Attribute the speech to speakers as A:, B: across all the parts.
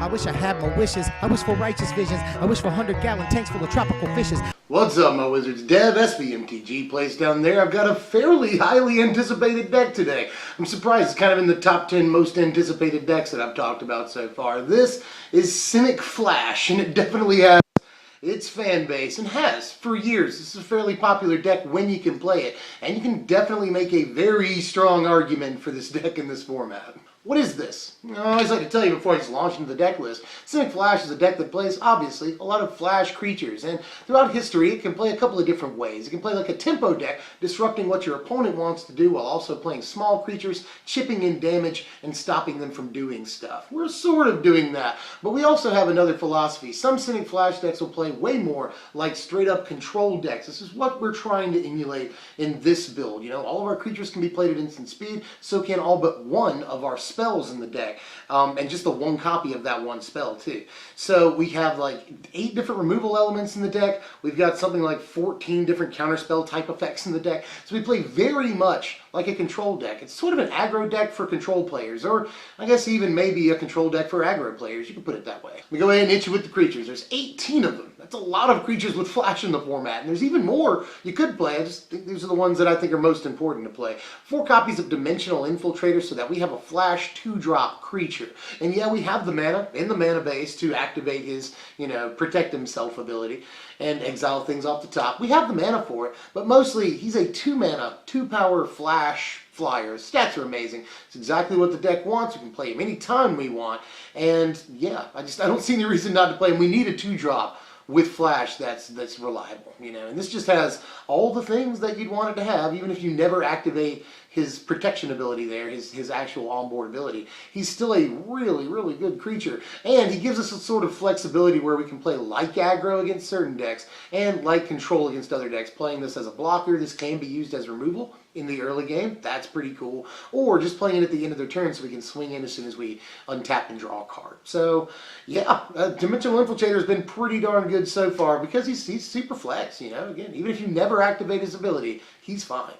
A: I wish I had more wishes. I wish for righteous visions. I wish for 100-gallon tanks full of tropical fishes.
B: What's up, my wizards? Dev, SBMTG place down there. I've got a fairly highly anticipated deck today. I'm surprised it's kind of in the top 10 most anticipated decks that I've talked about so far. This is Simic Flash, and it definitely has its fan base, and has for years. This is a fairly popular deck when you can play it, and you can definitely make a very strong argument for this deck in this format. What is this? I always like to tell you before I just launch into the deck list. Simic Flash is a deck that plays, obviously, a lot of flash creatures, and throughout history it can play a couple of different ways. It can play like a tempo deck, disrupting what your opponent wants to do while also playing small creatures, chipping in damage, and stopping them from doing stuff. We're sort of doing that, but we also have another philosophy. Some Simic Flash decks will play way more like straight-up control decks. This is what we're trying to emulate in this build. You know, all of our creatures can be played at instant speed, so can all but one of our spells in the deck, and just the one copy of that one spell too. So we have like 8 different removal elements in the deck. We've got something like 14 different counterspell type effects in the deck. So we play very much like a control deck. It's sort of an aggro deck for control players, or I guess even maybe a control deck for aggro players. You can put it that way. We go ahead and hit you with the creatures. There's 18 of them. That's a lot of creatures with flash in the format, and there's even more you could play. I just think these are the ones that I think are most important to play. 4 copies of Dimensional Infiltrator so that we have a flash 2-drop creature. And yeah, we have the mana in the mana base to activate his, protect himself ability and exile things off the top. We have the mana for it, but mostly he's a 2-mana, 2-power flash flyer. His stats are amazing. It's exactly what the deck wants. We can play him anytime we want. And yeah, I don't see any reason not to play him. We need a 2-drop with flash that's reliable, and this just has all the things that you'd want it to have, even if you never activate his protection ability there, his actual onboard ability. He's still a really, really good creature, and he gives us a sort of flexibility where we can play like aggro against certain decks, and like control against other decks. Playing this as a blocker, this can be used as removal in the early game. That's pretty cool. Or just playing it at the end of their turn so we can swing in as soon as we untap and draw a card. So, yeah, Dimensional Infiltrator has been pretty darn good so far because he's super flex, Again, even if you never activate his ability, he's fine.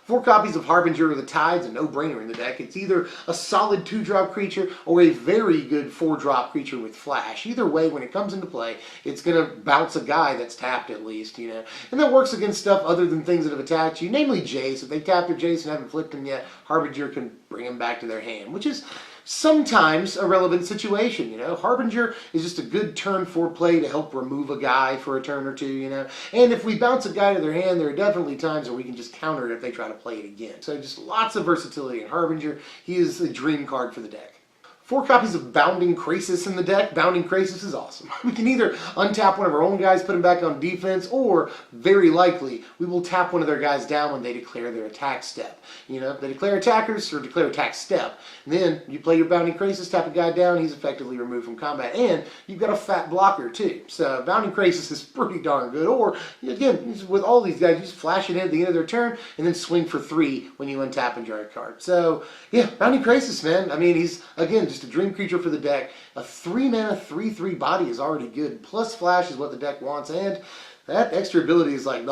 B: 4 copies of Harbinger of the Tides, a no-brainer in the deck. It's either a solid 2-drop creature or a very good 4-drop creature with flash. Either way, when it comes into play, it's going to bounce a guy that's tapped at least, And that works against stuff other than things that have attacked you, namely Jace. If they tapped their Jace and haven't flipped him yet, Harbinger can bring him back to their hand, which is sometimes a relevant situation, Harbinger is just a good turn 4 play to help remove a guy for a turn or two, And if we bounce a guy to their hand, there are definitely times where we can just counter it if they try to play it again. So just lots of versatility in Harbinger. He is a dream card for the deck. 4 copies of Bounding Krasis in the deck. Bounding Krasis is awesome. We can either untap one of our own guys, put him back on defense, or, very likely, we will tap one of their guys down when they declare their attack step. They declare attackers, or declare attack step. And then, you play your Bounding Krasis, tap a guy down, he's effectively removed from combat. And, you've got a fat blocker, too. So, Bounding Krasis is pretty darn good. Or, again, with all these guys, you just flash it in at the end of their turn, and then swing for 3 when you untap and draw a card. So, yeah, Bounding Krasis, man. I mean, he's, again, just a dream creature for the deck. A 3-mana, 3/3 body is already good. Plus flash is what the deck wants, and that extra ability is like,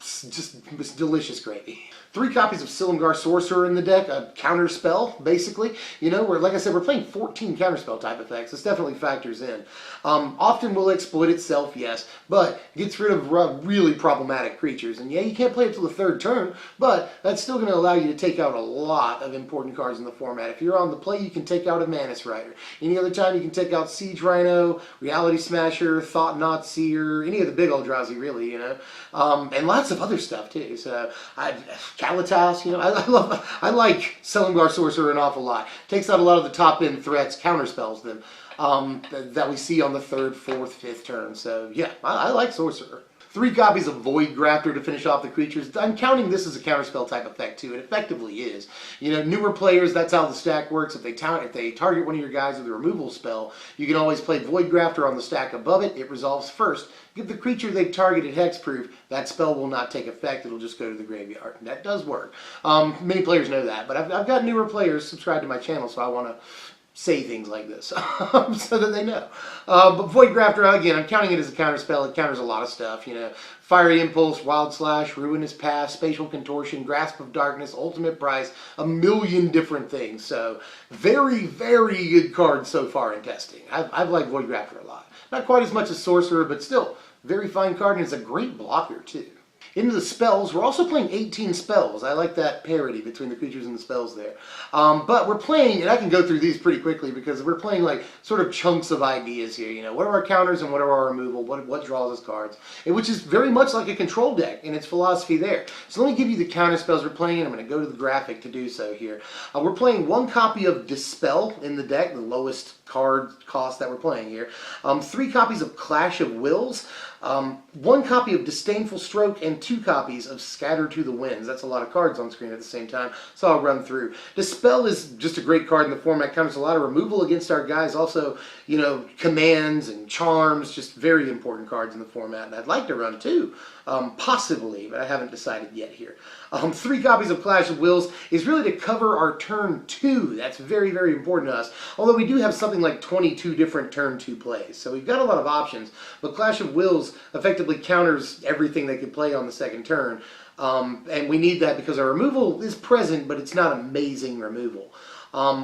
B: it's delicious gravy. 3 copies of Silumgar Sorcerer in the deck, a counter spell, basically. Where, like I said, we're playing 14 counterspell type effects. This definitely factors in. Often will exploit itself, yes, but gets rid of really problematic creatures. And yeah, you can't play it till the 3rd turn, but that's still going to allow you to take out a lot of important cards in the format. If you're on the play, you can take out a Manus Rider. Any other time, you can take out Siege Rhino, Reality Smasher, Thought Knot Seer, any of the big old drowsy, really, and lots of other stuff, too. So, Kalitas, I like Silumgar Sorcerer an awful lot. Takes out a lot of the top-end threats, counterspells them, that we see on the 3rd, 4th, 5th turn. So, yeah, I like Sorcerer. 3 copies of Void Grafter to finish off the creatures. I'm counting this as a counterspell type effect too. It effectively is. Newer players, that's how the stack works. If they target one of your guys with a removal spell, you can always play Void Grafter on the stack above it. It resolves first. Give the creature they've targeted hexproof. That spell will not take effect. It'll just go to the graveyard. And that does work. Many players know that, but I've got newer players subscribed to my channel, so I want to say things like this so that they know. But Void Grafter, again, I'm counting it as a counter spell. It counters a lot of stuff, you know. Fiery Impulse, Wild Slash, Ruinous Pass, Spatial Contortion, Grasp of Darkness, Ultimate Price, a million different things. So very, very good card so far in testing. I've liked Void Grafter a lot. Not quite as much as Sorcerer, but still very fine card, and it's a great blocker too. Into the spells, we're also playing 18 spells. I like that parity between the creatures and the spells there. But we're playing, and I can go through these pretty quickly because we're playing like sort of chunks of ideas here. You know, what are our counters and what are our removal? What draws us cards? And which is very much like a control deck in its philosophy there. So let me give you the counter spells we're playing, and I'm going to go to the graphic to do so here. We're playing 1 copy of Dispel in the deck, the lowest card cost that we're playing here. 3 copies of Clash of Wills. 1 copy of Disdainful Stroke and 2 copies of Scatter to the Winds. That's a lot of cards on screen at the same time, so I'll run through. Dispel is just a great card in the format. Counters a lot of removal against our guys. Also, you know, commands and charms, just very important cards in the format. And I'd like to run 2, possibly, but I haven't decided yet here. 3 copies of Clash of Wills is really to cover our turn 2. That's very, very important to us. Although we do have something like 22 different turn 2 plays. So we've got a lot of options. But Clash of Wills effectively counters everything they could play on the second turn. And we need that because our removal is present, but it's not amazing removal.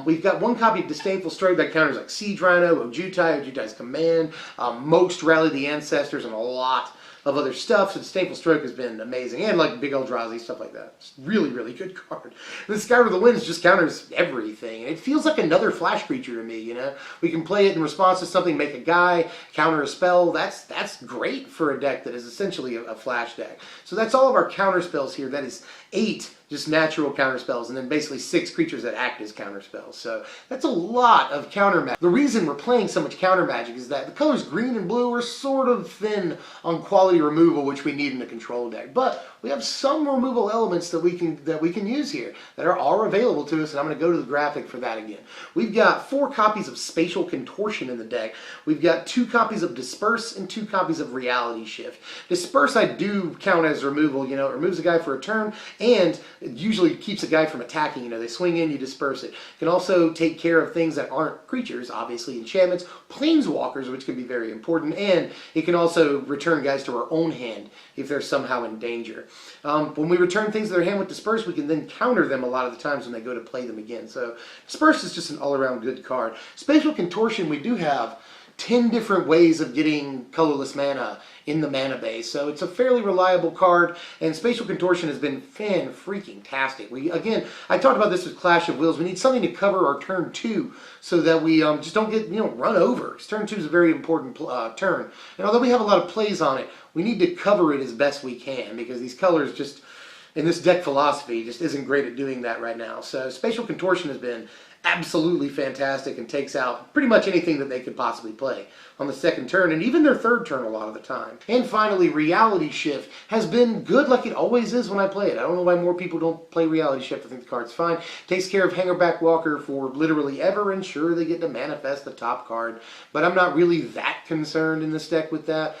B: We've got 1 copy of Disdainful Stroke that counters like Siege Rhino, Ojutai's Command, most Rally the Ancestors, and a lot of other stuff. So Disdainful Stroke has been amazing. And like Big Eldrazi, stuff like that. It's really, really good card. And the Scatter of the Winds just counters everything. And it feels like another flash creature to me, you know. We can play it in response to something, make a guy, counter a spell. That's great for a deck that is essentially a flash deck. So that's all of our counter spells here. That is 8 just natural counter spells, and then basically 6 creatures that act as counter spells. So that's a lot of counter magic. The reason we're playing so much counter magic is that the colors green and blue are sort of thin on quality removal, which we need in a control deck. But we have some removal elements that we can use here that are available to us, and I'm going to go to the graphic for that again. We've got 4 copies of Spatial Contortion in the deck. We've got 2 copies of Disperse and 2 copies of Reality Shift. Disperse I do count as removal. You know, it removes a guy for a turn, and it usually keeps a guy from attacking. You know, they swing in, you disperse it. It can also take care of things that aren't creatures, obviously enchantments, planeswalkers, which can be very important, and it can also return guys to our own hand if they're somehow in danger. When we return things to their hand with Disperse, we can then counter them a lot of the times when they go to play them again. So Disperse is just an all-around good card. Spatial Contortion, we do have 10 different ways of getting colorless mana in the mana base. So it's a fairly reliable card, and Spatial Contortion has been fan-freaking-tastic. Again, I talked about this with Clash of Wills. We need something to cover our turn 2 so that we just don't get, run over. Turn 2 is a very important turn. And although we have a lot of plays on it, we need to cover it as best we can because these colors just, in this deck philosophy, just isn't great at doing that right now. So Spatial Contortion has been absolutely fantastic and takes out pretty much anything that they could possibly play on the second turn and even their third turn a lot of the time. And finally, Reality Shift has been good like it always is when I play it. I don't know why more people don't play Reality Shift. I think the card's fine. Takes care of Hangerback Walker for literally ever, and sure, they get to manifest the top card, but I'm not really that concerned in this deck with that.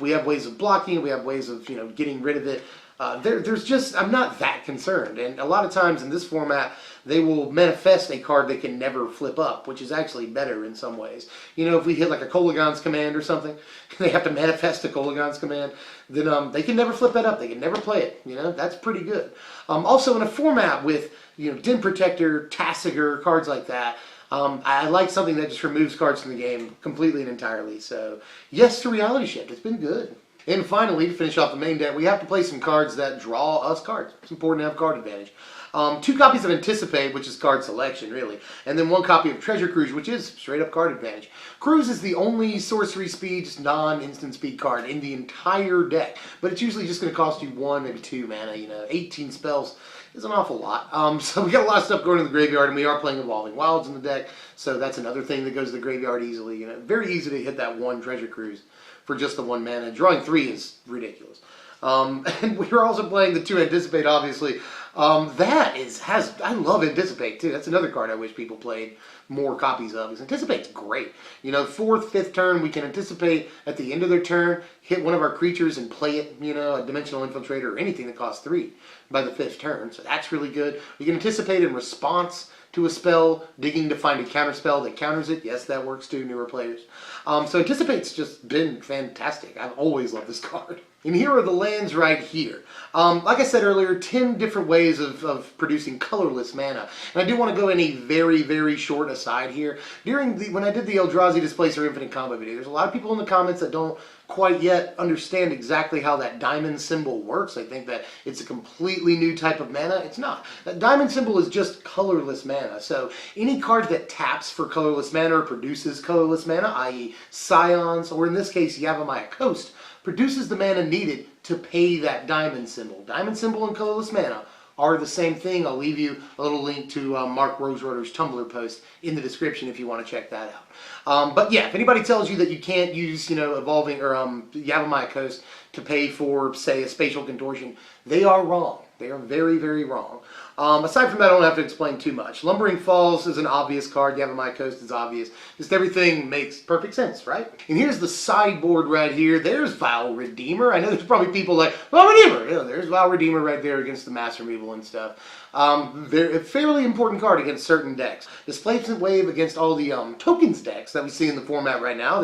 B: We have ways of blocking, we have ways of getting rid of it. I'm not that concerned, and a lot of times in this format they will manifest a card they can never flip up, which is actually better in some ways. If we hit like a Kolaghan's Command or something, they have to manifest a Kolaghan's Command, then they can never flip that up, they can never play it, that's pretty good. Also in a format with, Den Protector, Tasigur, cards like that, I like something that just removes cards from the game completely and entirely, so yes to Reality Shift, it's been good. And finally, to finish off the main deck, we have to play some cards that draw us cards. It's important to have card advantage. 2 copies of Anticipate, which is card selection, really. And then 1 copy of Treasure Cruise, which is straight up card advantage. Cruise is the only sorcery speed, just non-instant speed card in the entire deck. But it's usually just going to cost you 1, maybe 2 mana. 18 spells is an awful lot. So we got a lot of stuff going to the graveyard, and we are playing Evolving Wilds in the deck. So that's another thing that goes to the graveyard easily. Very easy to hit that 1 Treasure Cruise for just the 1 mana. Drawing 3 is ridiculous. And we're also playing the 2 Anticipate, obviously. I love Anticipate too. That's another card I wish people played more copies of. Because Anticipate's great. 4th, 5th turn, we can Anticipate at the end of their turn, hit one of our creatures and play it, a Dimensional Infiltrator or anything that costs 3 by the 5th turn. So that's really good. We can Anticipate in response to a spell, digging to find a counter spell that counters it. Yes, that works too, newer players. So Anticipate's just been fantastic. I've always loved this card. And here are the lands right here. Like I said earlier, 10 different ways of producing colorless mana. And I do want to go in a very, very short aside here. When I did the Eldrazi Displacer Infinite Combo video, there's a lot of people in the comments that don't quite yet understand exactly how that diamond symbol works. They think that it's a completely new type of mana. It's not. That diamond symbol is just colorless mana. So any card that taps for colorless mana or produces colorless mana, i.e. Scions, or in this case Yavimaya Coast, produces the mana needed to pay that diamond symbol. Diamond symbol and colorless mana are the same thing. I'll leave you a little link to Mark Rosewater's Tumblr post in the description if you want to check that out. But yeah, if anybody tells you that you can't use, Evolving or Yavimaya Coast to pay for, say, a Spatial Contortion, they are wrong. They are very, very wrong. Aside from that, I don't have to explain too much. Lumbering Falls is an obvious card. Yavimaya Coast is obvious. Just everything makes perfect sense, right? And here's the sideboard right here. There's Vow Redeemer. I know there's probably people like, Vow Redeemer! There's Vow Redeemer right there against the Mass Removal and stuff. They're a fairly important card against certain decks. Displacement Wave against all the tokens decks that we see in the format right now.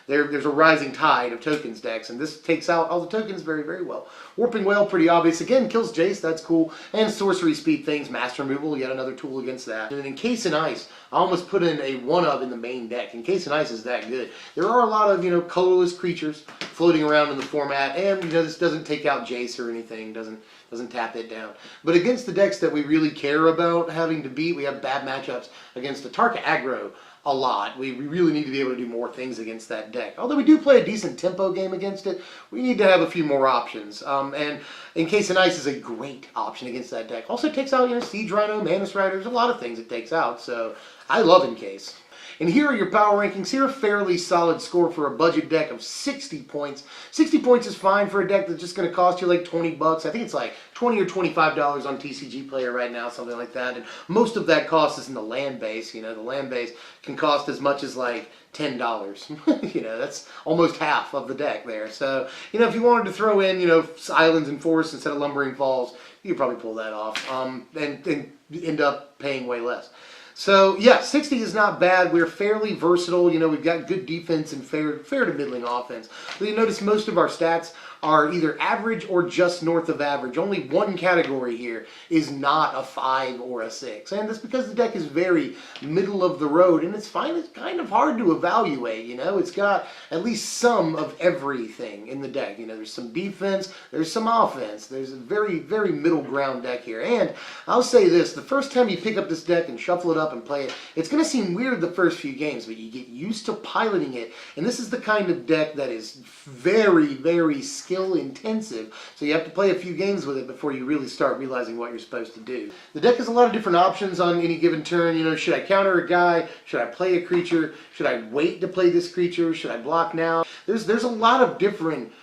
B: There's a rising tide of tokens decks, and this takes out all the tokens very, very well. Warping Whale, pretty obvious. Again, kills Jace, that's cool. And sorcery speed things, Master Removal, yet another tool against that. And Encase in Ice, I almost put in a 1-of in the main deck. Encase in Ice is that good. There are a lot of, colorless creatures floating around in the format, and, this doesn't take out Jace or anything, doesn't tap it down. But against the decks that we really care about having to beat, we have bad matchups against the Tarka aggro a lot. We really need to be able to do more things against that deck. Although we do play a decent tempo game against it, we need to have a few more options. And Encase in Ice is a great option against that deck. Also takes out, Siege Rhino, Manus Riders, a lot of things it takes out. So I love Encase. And here are your power rankings. Here, a fairly solid score for a budget deck of 60 points. 60 points is fine for a deck that's just going to cost you like 20 bucks. I think it's like $20 or $25 on TCG Player right now, something like that. And most of that cost is in the land base. The land base can cost as much as like $10. That's almost half of the deck there. So, if you wanted to throw in, Islands and Forests instead of Lumbering Falls, you could probably pull that off and end up paying way less. So, yeah, 60 is not bad. We're fairly versatile. We've got good defense and fair to middling offense. But you notice most of our stats are either average or just north of average. Only one category here is not a 5 or a 6. And that's because the deck is very middle of the road, and it's kind of hard to evaluate, It's got at least some of everything in the deck. There's some defense, there's some offense. There's a very, very middle ground deck here. And I'll say this, the first time you pick up this deck and shuffle it up and play it, it's going to seem weird the first few games, but you get used to piloting it. And this is the kind of deck that is very, very skill intensive, so you have to play a few games with it before you really start realizing what you're supposed to do. The deck has a lot of different options on any given turn. Should I counter a guy? Should I play a creature? Should I wait to play this creature? Should I block now? There's a lot of different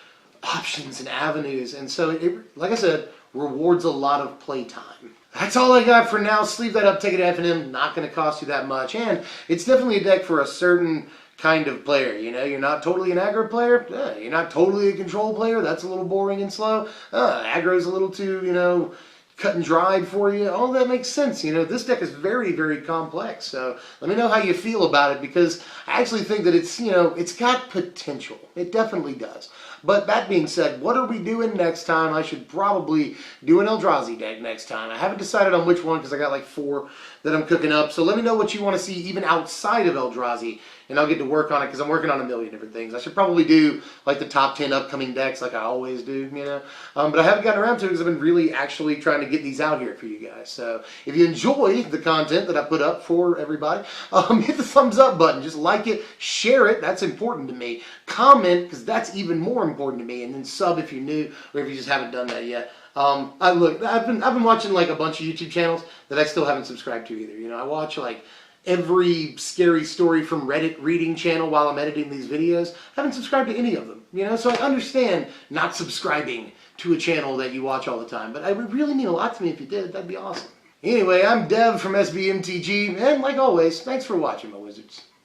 B: options and avenues, and so it, like I said, rewards a lot of playtime. That's all I got for now. Sleeve that up, take it to F&M. Not going to cost you that much, and it's definitely a deck for a certain kind of player. You're not totally an aggro player. You're not totally a control player. That's a little boring and slow. Aggro's a little too, cut and dried for you. All that makes sense. This deck is very, very complex. So let me know how you feel about it, because I actually think that it's, it's got potential. It definitely does. But that being said, what are we doing next time? I should probably do an Eldrazi deck next time. I haven't decided on which one because I got like 4 that I'm cooking up. So let me know what you want to see even outside of Eldrazi, and I'll get to work on it because I'm working on a million different things. I should probably do like the top 10 upcoming decks like I always do, But I haven't gotten around to it because I've been really actually trying to get these out here for you guys. So if you enjoy the content that I put up for everybody, hit the thumbs up button. Just like it, share it. That's important to me. Comment, because that's even more important to me. And then sub if you're new or if you just haven't done that yet. I've been watching like a bunch of YouTube channels that I still haven't subscribed to either. I watch like every scary story from Reddit reading channel while I'm editing these videos. I haven't subscribed to any of them, so I understand not subscribing to a channel that you watch all the time, but it would really mean a lot to me if you did. That'd be awesome. Anyway, I'm Dev from SBMTG, and like always, thanks for watching, my wizards.